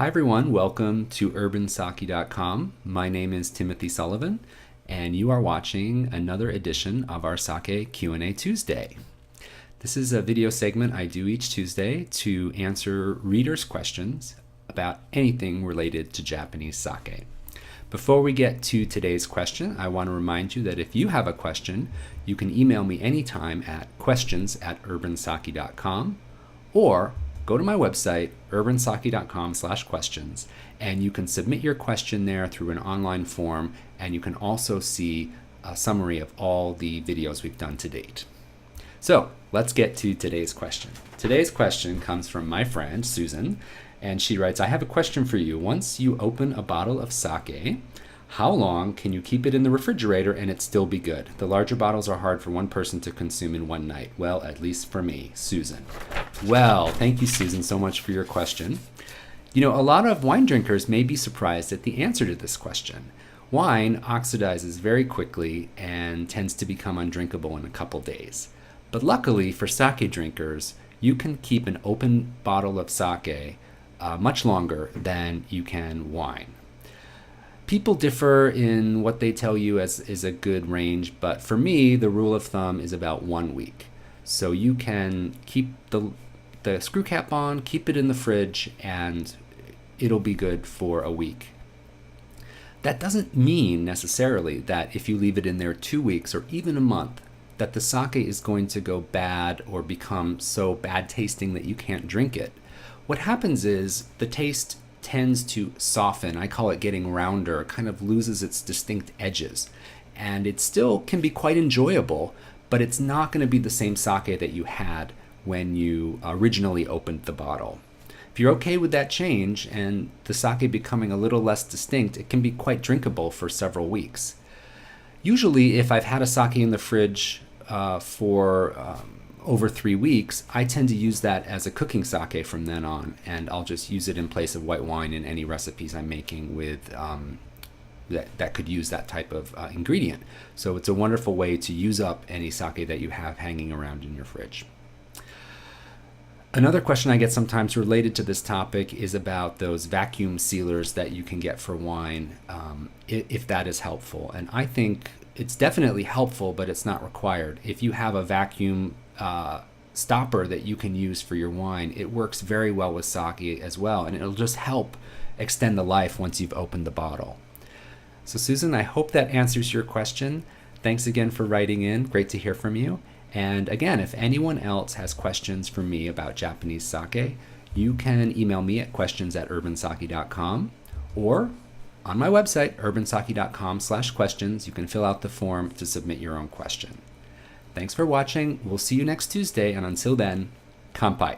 Hi everyone, welcome to UrbanSake.com. My name is Timothy Sullivan, and you are watching another edition of our Sake Q&A Tuesday. This is a video segment I do each Tuesday to answer readers' questions about anything related to Japanese sake. Before we get to today's question, I want to remind you that if you have a question, you can email me anytime at questions@UrbanSake.com or go to my website, UrbanSake.com/questions, and you can submit your question there through an online form, and you can also see a summary of all the videos we've done to date. So let's get to today's question. Today's question comes from my friend, Susan, and she writes, I have a question for you. Once you open a bottle of sake, how long can you keep it in the refrigerator and it still be good? The larger bottles are hard for one person to consume in one night. Well, at least for me, Susan. Well, thank you, Susan, so much for your question. You know, a lot of wine drinkers may be surprised at the answer to this question. Wine oxidizes very quickly and tends to become undrinkable in a couple days. But luckily for sake drinkers, you can keep an open bottle of sake much longer than you can wine. People differ in what they tell you is a good range, but for me, the rule of thumb is about 1 week. So you can keep the screw cap on, keep it in the fridge, and it'll be good for a week. That doesn't mean necessarily that if you leave it in there 2 weeks or even a month, that the sake is going to go bad or become so bad tasting that you can't drink it. What happens is the taste tends to soften. I call it getting rounder, kind of loses its distinct edges. And it still can be quite enjoyable, but it's not going to be the same sake that you had when you originally opened the bottle. If you're okay with that change and the sake becoming a little less distinct, it can be quite drinkable for several weeks. Usually, if I've had a sake in the fridge for over 3 weeks, I tend to use that as a cooking sake from then on, and I'll just use it in place of white wine in any recipes I'm making with that could use that type of ingredient. So it's a wonderful way to use up any sake that you have hanging around in your fridge. Another question I get sometimes related to this topic is about those vacuum sealers that you can get for wine, if that is helpful. And I think it's definitely helpful, but it's not required. If you have a vacuum stopper that you can use for your wine, it works very well with sake as well, and it'll just help extend the life once you've opened the bottle. So Susan, I hope that answers your question. Thanks again for writing in. Great to hear from you. And again, if anyone else has questions for me about Japanese sake, you can email me at questions@urbansake.com or on my website, urbansake.com/questions. You can fill out the form to submit your own question. Thanks for watching. We'll see you next Tuesday, and until then, kanpai.